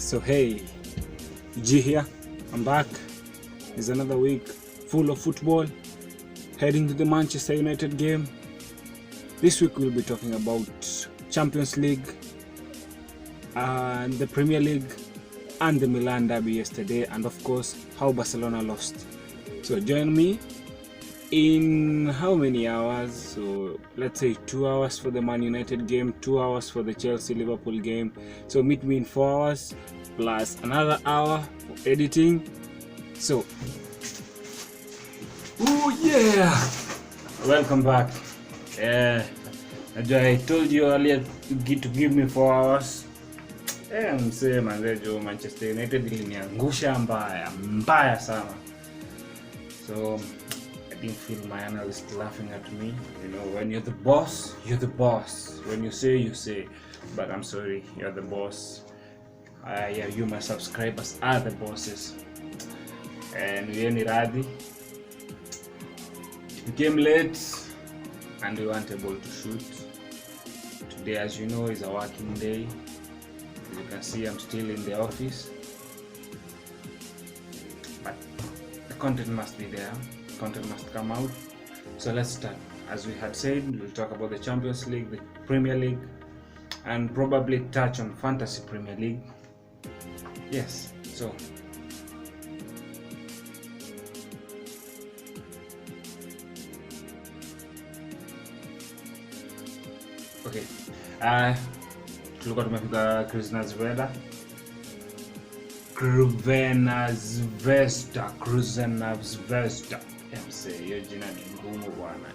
So hey, G here, I'm back. It's another week full of football, heading to the Manchester United game. This week we'll be talking about Champions League and the Premier League and the Milan derby yesterday, and of course how Barcelona lost. So join me in how many hours? So let's say 2 hours for the Man United game, 2 hours for the Chelsea Liverpool game. So meet me in 4 hours plus another hour for editing. So oh yeah, welcome back. I told you earlier to give me 4 hours. I'm saying Manchester United iliniangusha mbaya sana. So I didn't feel my analyst laughing at me. You know, when you're the boss, you're the boss. When you say, you say. But I'm sorry, you're the boss. You, my subscribers, are the bosses. And we ain't ready. It became late and we weren't able to shoot. Today, as you know, is a working day. As you can see, I'm still in the office. But the content must be there. Content must come out. So let's start. As we had said, we'll talk about the Champions League, the Premier League, and probably touch on Fantasy Premier League. Yes, so okay. Tulikuwa tumefika Kruzenavsvesta. Hiyo jina ni ngumu bwana.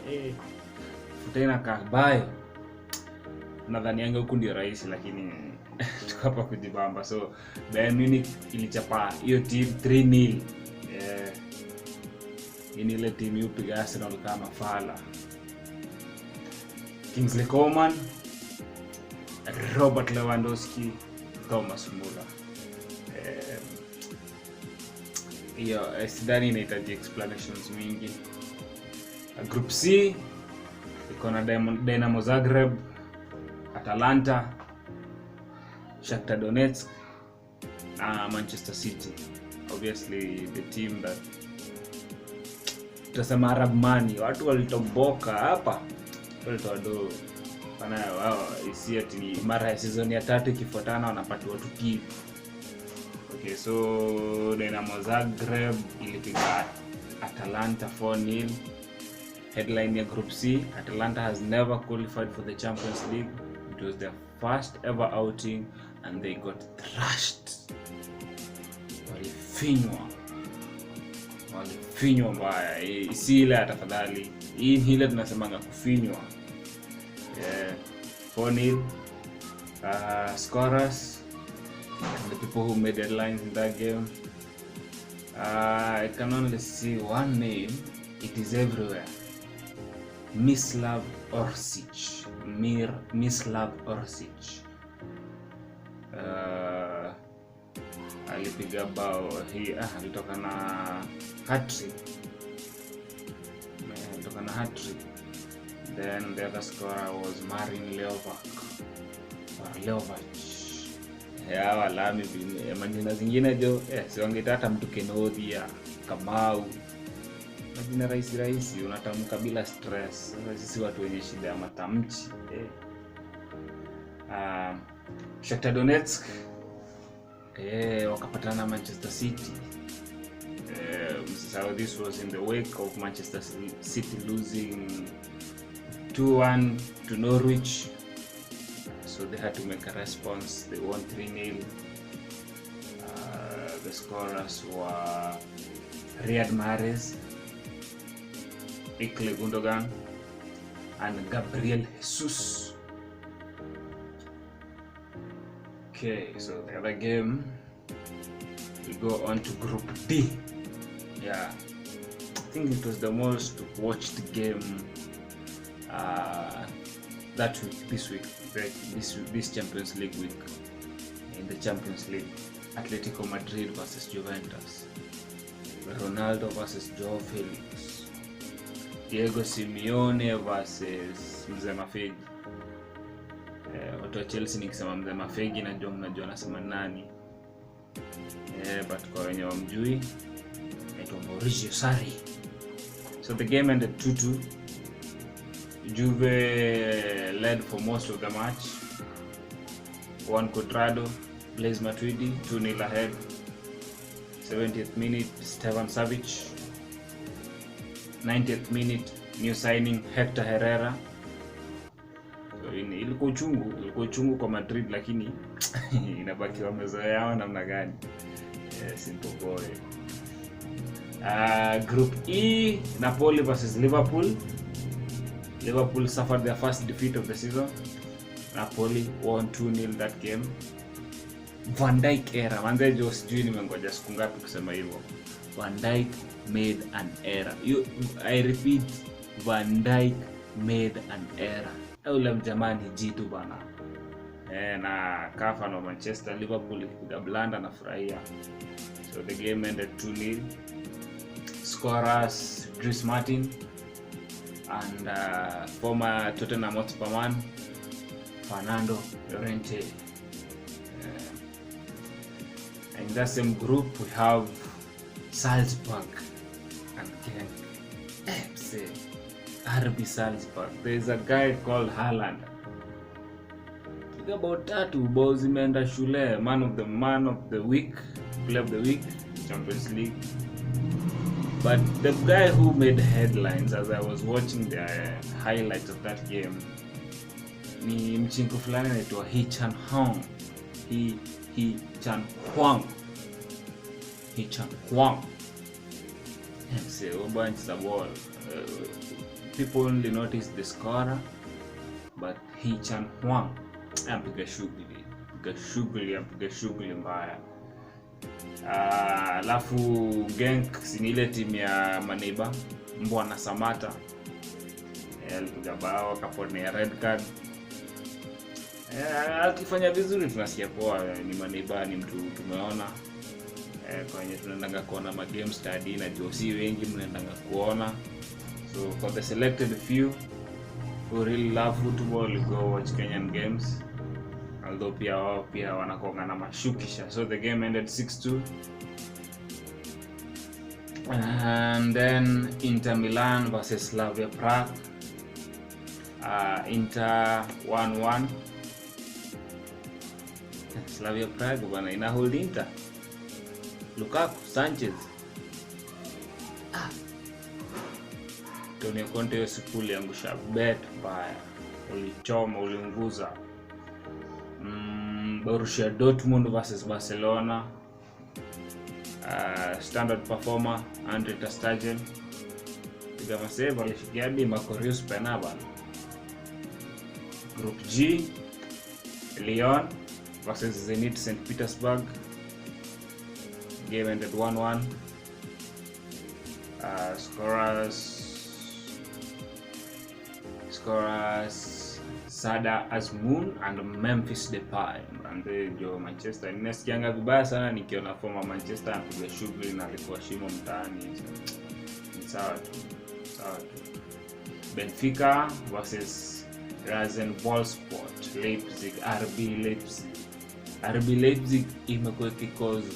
Tena kabai. Nadhani yangu huku ndio rahisi, lakini tuko hapa kujibamba. So Bayern Munich ilichapa hiyo team 3-0. Ile team yupiga Arsenal kama fala. Kingsley Coman, Robert Lewandowski, Thomas Muller. Sidhani inahitaji explanations mingi. Group C iko na Dynamo Zagreb, Atalanta, Shakhtar Donetsk, Manchester City. Obviously the team that tutasema Arab money, watu walitoboka hapa. Walitoado pana wao isi ati mara ya season ya 3 ikifuatana wanapata watu kipi. Okay, so Dynamo Zagreb ilipiga Atalanta 4-0. Headline ya Group C, Atalanta has never qualified for the Champions League. It was their first ever outing and they got thrashed. Walifinywa mbaya. Isi ile atafadhali. Hii ile tunasemanga kufinywa. 4-0. Scorers, the people who made headlines in that game. I can only see one name. It is everywhere. Mislav Orsic. Mislav Orsic. Alipiga bao hii alitoka na hat-trick. Then the other scorer was Marin Leovac. Wala majina zingine jo siongeta hata mtu Kenodhia, Kamau. Majina rahisi unatamka bila stress. Sisi watu wenye shida ya matamshi. Shakhtar Donetsk wakapatana na Manchester City. So this was in the wake of Manchester City losing 2-1 to Norwich. So they had to make a response. They won 3-0. The scorers were Riyad Mahrez, Ilkay Gundogan, and Gabriel Jesus. Okay, so the other game, we go on to Group D. Yeah, I think it was the most watched game that week, this Champions League week. In the Champions League, Atletico Madrid versus Juventus, Ronaldo versus Joao Felix, Diego Simeone versus Mzee Mafegi. Watu wa Chelsea nikisema Mzee Mafegi najua mnajua nasema nani. But kwa wenye wamjui naitwa Mauricio Sarri. So the game ended 2-2. Juve led for most of the match. Juan Cuadrado, Blaise Matuidi 2-0 ahead. 70th minute Stevan Savic. 90th minute new signing Hector Herrera. So ilikuwa uchungu kwa Madrid, lakini inabaki wamezoea namna gani. Simple boy. Group E, Napoli versus Liverpool. Liverpool suffered their first defeat of the season. Napoli won 2-0 that game. Van Dijk era. Manze jo sijui nimengoja siku ngapi kusema hivyo. Van Dijk made an error. I repeat, Van Dijk made an error. Ule mjamani jitu bana. Na kafa no Manchester, Liverpool ikipiga blanda na furahia. So the game ended 2-0. Scorers Dries Martin and former Tottenham Hotspur man Fernando Llorente. In that same group we have Salzburg and Genk. FC RB Salzburg. There is a guy called Haaland. About tatu balls zimeenda shule. Man of the week, player of the week, Champions League. But the guy who made headlines as I was watching the highlights of that game ni mchinko fulani anaitwa He Chan Huang. So a bunch the ball. People only notice the scorer, but He Chan Huang ampiga shughuli mbaya. Alafu Genk ni ile timu ya maneiba Mbwa na Samata. Alipiga bao akaponea red card. Akifanya vizuri tunasikia poa, ni maneiba, ni mtu tumeona. Kwenye tunaendanga kuona ma game study na josi wengi mnaendanga kuona. So for the selected few who really love football, go watch Kenyan games. Although pia wanakonga na mashukisha. So the game ended 6-2. And then Inter Milan versus Slavia Prague. Inter 1-1. Slavia Prague bwana ina hold Inter. Lukaku, Sanchez. Antonio Conte yo sikuli angusha bet baya. Ulichoma, uliunguza. Borussia Dortmund versus Barcelona. Standard performer Andre ter Stegen. Kama save alishikia hadi Marcorius Penaba. Group G, Lyon versus Zenit St. Petersburg. Game ended 1-1. Scorers Sada Azmoun and Memphis Depay. And jo Manchester ninasikianga vibaya sana nikiona former Manchester anapiga shughuli na alikuwa shimo mtaani. Ni sawa tu. Benfica versus Rasenballsport Leipzig, RB Leipzig imekuwa because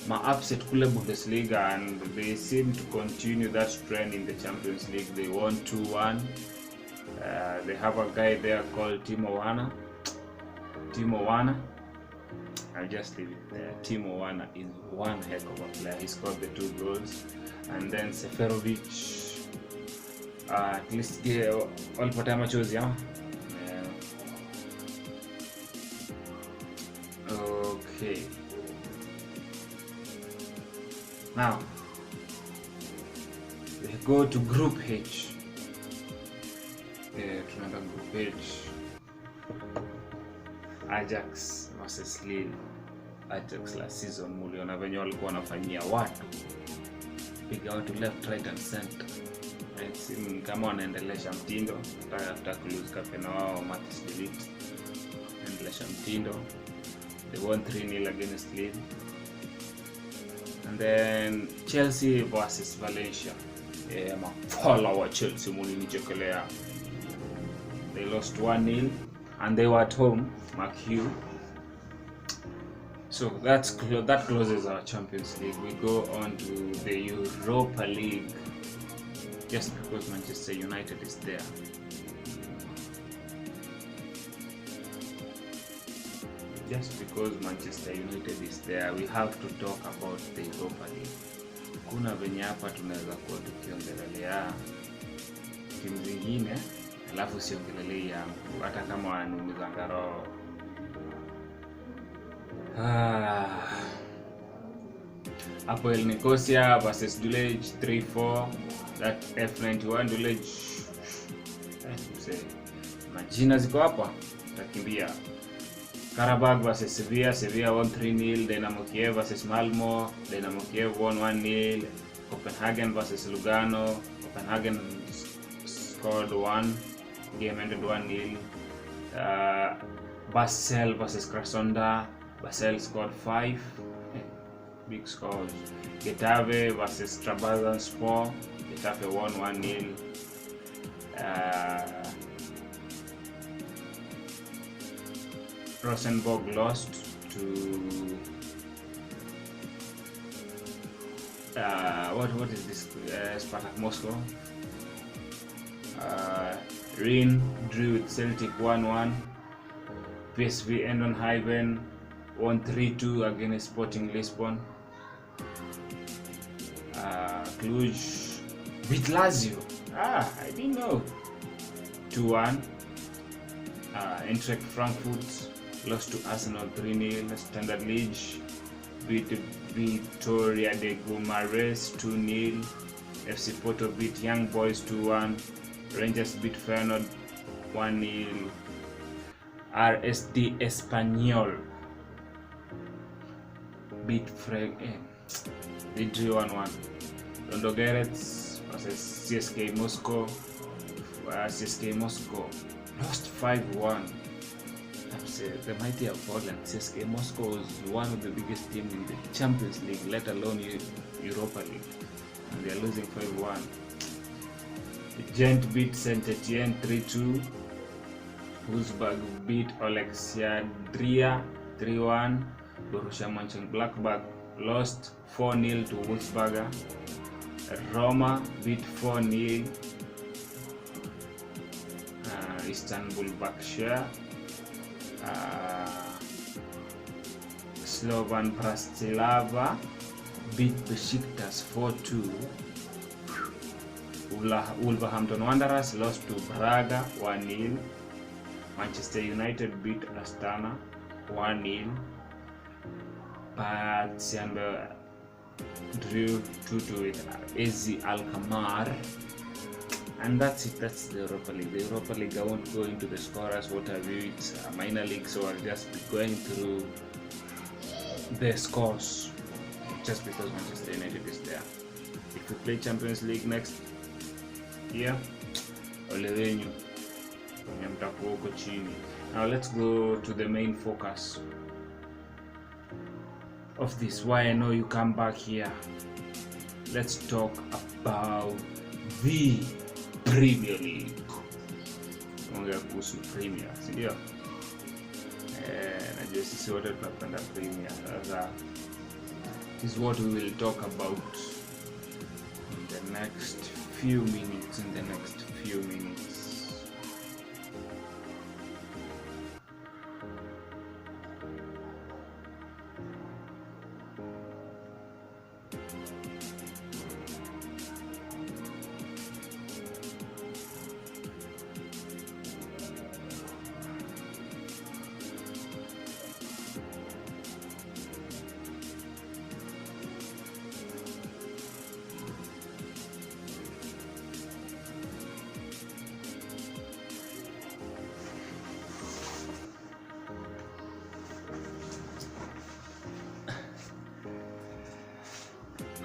ma upset kule Bundesliga, and they seem to continue that trend in the Champions League. They won 2-1. They have a guy there called Timo Werner. I'll just leave it there. Timo Werner is one heck of a player. He scored the 2 goals. And then Seferovic, at least walipata machozi ya. Okay. Now, we go to Group H. Tunaenda Group H. Ajax versus Lille. Ajax last season muliona venye walikuwa wanafanyia watu. Piga watu left, right and center. Kama wanaendelesha mtindo, after close captain wao Matis Delete. Endelesha mtindo. They won 3-0 against Lille. And then Chelsea versus Valencia. Mafala wa Chelsea mulinichekelea. They lost 1-0 and they were at home, Mark Hugh. So that closes our Champions League. We go on to the Europa League, just because Manchester United is there. Just because Manchester United is there, we have to talk about the Europa League. Kuna venye hapa tunaweza kuwa tukiongelelea timu zingine alafu siongelelei yangu, hata kama wanaumiza ngaro. Apoel Nicosia versus Dulage 3-4. That F91 Dulage. Majina ziko hapa takimbia. Karabakh versus Sevilla. Sevilla won 3-0. Dynamo Kiev versus Malmo. Dynamo Kiev won 1-0. Copenhagen versus Lugano. Copenhagen scored 1. Game ended 1-0. Basel versus Krasnodar. Basel scored 5. Big scores. Getafe versus Trabzonspor. Getafe won 1-0. Rosenborg lost to what is this? Spartak Moscow. Rennes drew with Celtic 1-1. PSV Eindhoven won 3-2 against Sporting Lisbon. Cluj beat Lazio. I didn't know. 2-1. Eintracht Frankfurt lost to Arsenal 3-0. Standard Liège beat Vitória de Guimarães 2-0. FC Porto beat Young Boys 2-1. Rangers beat Feyenoord 1-0. RSD Espanyol beat they drew 1-1. Rondo Garets versus CSK Moscow. CSK Moscow lost 5-1. The mighty have fallen. CSK Moscow is one of the biggest teams in the Champions League, let alone Europa League, and they are losing 5-1. Gent beat Saint Etienne 3-2. Wolfsburg beat Alexandria 3-1. Borussia Mönchengladbach lost 4-0 to Wolfsburg. Roma beat 4-0 Istanbul Başakşehir. Slovan Bratislava beat Besiktas 4-2. Wolverhampton Wanderers lost to Braga 1-0. Manchester United beat Astana 1-0. Partizan drew 2-2 with AZ Alkmaar. And that's it. That's the Europa League. The Europa League, I won't go into the scorers, what have you. It's a minor league, so I'll just be going through the scores just because Manchester United is there. If we play Champions League next year, ole wenyu mtakuwa huko chini. Now let's go to the main focus of this. Why I know you come back here. Let's talk about the Premier League. Ongea kuhusu Premier, si ndio? Najua sisi wote tunapenda Premier. Sasa this is what we will talk about in the next few minutes.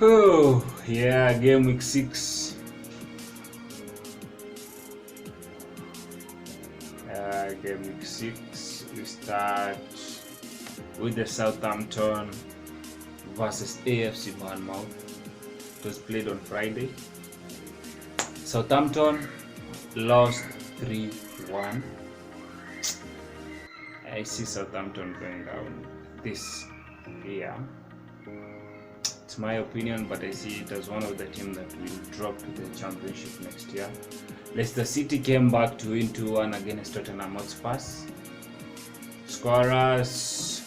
Oh, yeah, game week 6. Game week 6. We start with the Southampton versus AFC Bournemouth. It was played on Friday. Southampton lost 3-1. I see Southampton going down this Yeah, it's my opinion, but I see it as one of the teams that will drop to the championship next year. Leicester City came back to win 2-1 against Tottenham Hotspur. Scorers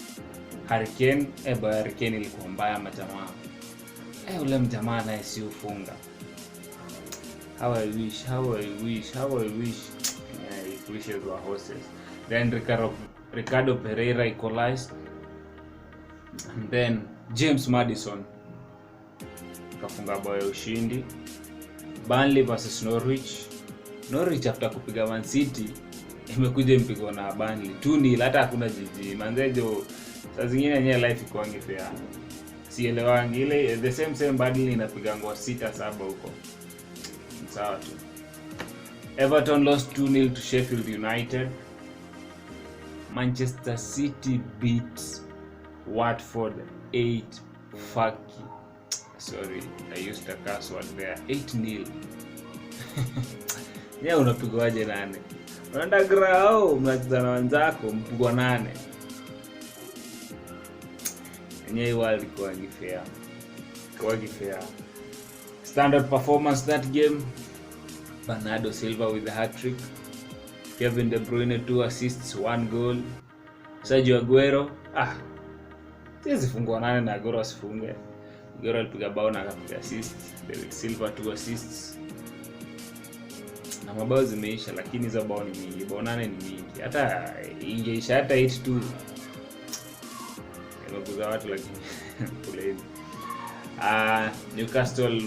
Hurricane, Hurricane ilikuwa mbaya majamaa. Ule mjamaa naye si ufunga. How I wish. If wishes were horses. Then Ricardo Pereira equalized. And then James Maddison kafunga bao ya ushindi. Burnley versus Norwich. Norwich after kupiga Man City imekuja mpigo na Burnley 2-0, hata hakuna jiji. Manzejo saa zingine yenyewe life iko wangi fair. Sielewangi ile the same Burnley inapiga ngwa 6-7 huko. Sawa tu. Everton lost 2-0 to Sheffield United. Manchester City beat Watford 8 fucky. Sorry, I used a curse word there. 8-0. Yeah, unapigwaje 8? Unaenda grao mnacheza na wenzako mpigwa 8. Yenyewe wali kwa fair. Kwa fair. Standard performance that game. Bernardo Silva with the hat-trick. Kevin De Bruyne 2 assists, 1 goal. Sergio Aguero, siwezi fungwa 8 na Aguero asifunge. Aguero alipiga bao na akapiga assist. David Silva 2 assists. Na mabao zimeisha, lakini hizo bao ni mingi. Bao 8 ni mingi. Hata ingeisha hata 8-2. Imekuza watu lakini poleni. Newcastle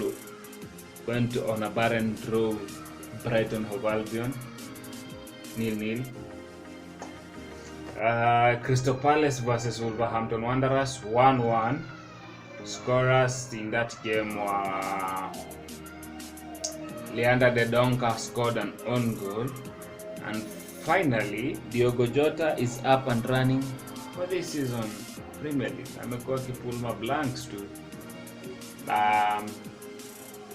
went on a barren draw with Brighton Hove Albion 0-0. Crystal Palace versus Wolverhampton Wanderers 1-1. Scorers in that game were Leander De Donker scored an own goal, and finally Diogo Jota is up and running for this season Premier League. Amekuwa kipull ma blanks tu.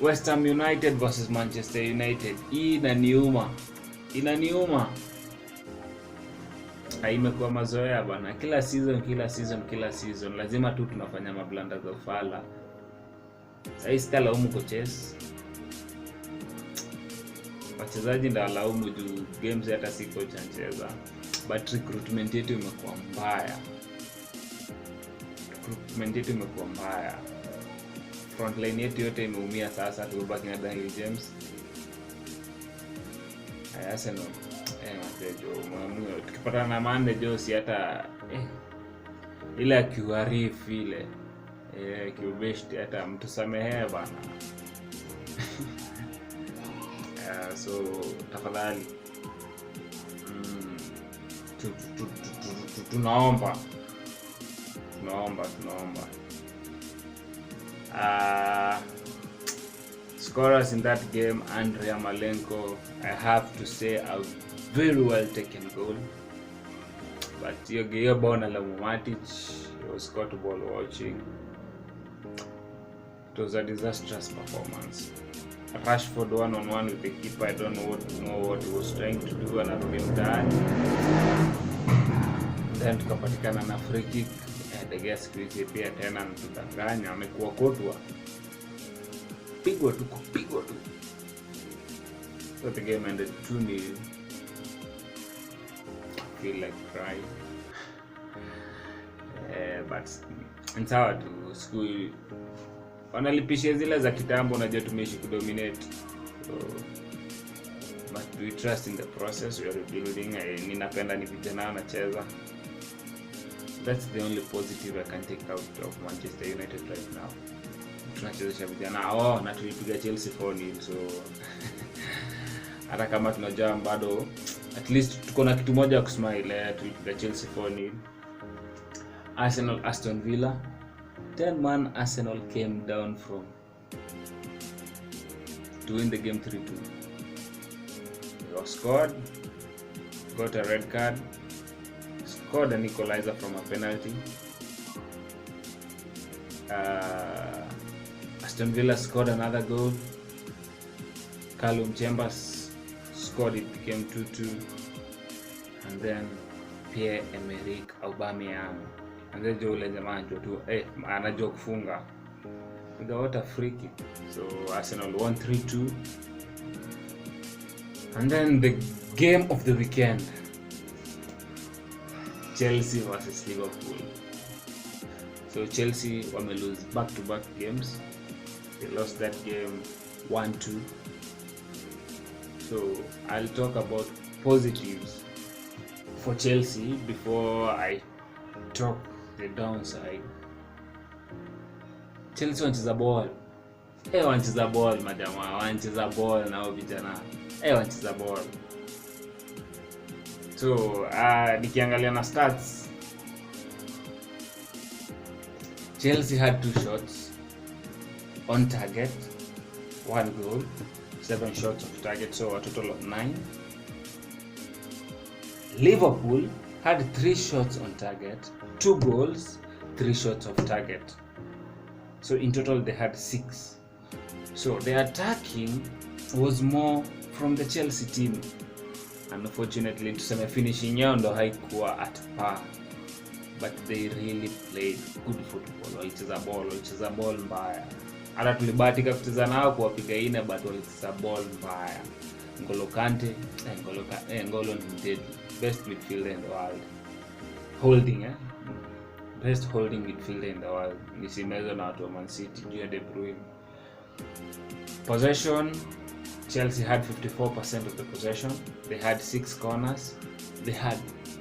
West Ham United versus Manchester United. Inaniuma. Imekuwa mazoea bana. Kila season lazima tu tunafanya mablanda za ufala. Sasa stala coaches. Wachezaji ndio laumu juu games hata si coach anacheza. But recruitment yetu imekuwa mbaya. Frontline yetu yote imeumia sasa, tubaki na Daniel James. Arsenal mtejo mwamu tukipata na Mande Josi hata ile akiuarifu ile kiubeshti hata mtu samehe bana. So tafadhali tunaomba. Scorers in that game, Andrei Yarmolenko, I have to say a very well taken goal. But your bona la Matic, he was caught ball watching. It was a disastrous performance. Rashford 1-on-1 with the keeper. I don't know what he was trying to do, and anarudi mtaani. Then tukapatikana na free kick. The guest creature pia tena mtudanganya, amekuwa kotwa. Pigwa tu. So the game ended 2-0. I feel like crying. But it's hard to school. Wanalipisha zile za kitambo, unajua tumeishi kudominate. So, but we trust in the process. We are rebuilding. Ninapenda ni vijana wanacheza. That's the only positive I can take out of Manchester United right now. Tunachezesha vijana na tulipiga Chelsea 4-0, so hata kama tunajua bado at least tuko na kitu moja kusmile. Tulipiga Chelsea 4-0. Arsenal Aston Villa 10-man. Arsenal came down from to win the game 3-2. They were scored, got a red card, scored an equalizer from a penalty. Aston Villa scored another goal. Callum Chambers scored, it became 2-2. And then Pierre-Emerick Aubameyang and then Joe jamaa tu anajua kufunga. We got a free kick. So Arsenal won 3-2. And then the game of the weekend, Chelsea versus Liverpool. So Chelsea wame lose back-to-back games. They lost that game 1-2. So I'll talk about positives for Chelsea before I talk the downside. Chelsea wanacheza ball. Wanacheza ball madama, wanacheza ball nao vijana. Wanacheza ball. So nikiangalia na stats, Chelsea had 2 shots on target, 1 goal, 7 shots of target, so a total of 9. Liverpool had 3 shots on target, 2 goals, 3 shots of target. So in total they had 6. So the attacking was more from the Chelsea team. Unfortunately, tuseme finishing yao ndo haikuwa at par. But they really played good football. Walicheza ball mbaya. Hata tulibahatika kucheza nao kuwapiga ine, but walicheza ball mbaya. N'Golo Kante, N'Golo ni best midfielder in the world. Best holding midfielder in the world. Nisimezwa na watu wa Man City juu ya De Bruyne. Possession, Chelsea had 54% of the possession. They had 6 corners.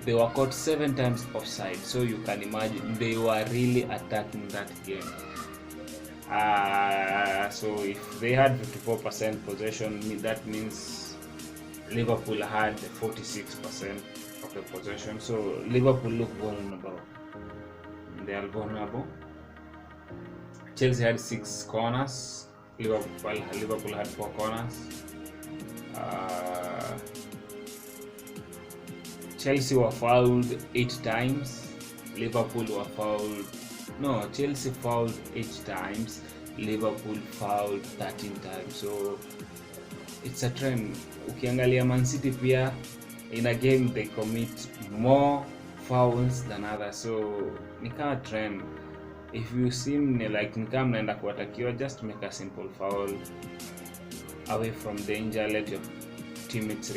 They were caught 7 times offside. So you can imagine they were really attacking that game. So if they had 54% possession, that means Liverpool had 46% of the possession. So Liverpool looked vulnerable. They are vulnerable. Chelsea had 6 corners. Liverpool had 4 corners. Chelsea were fouled 8 times. Chelsea fouled 8 times. Liverpool fouled 13 times. So it's a trend. Ukiangalia Man City pia, in a game they commit more fouls than others. So ni kama trend. If you seem like nikam naenda kuatakiwa, just make a simple foul away from danger, let your teammates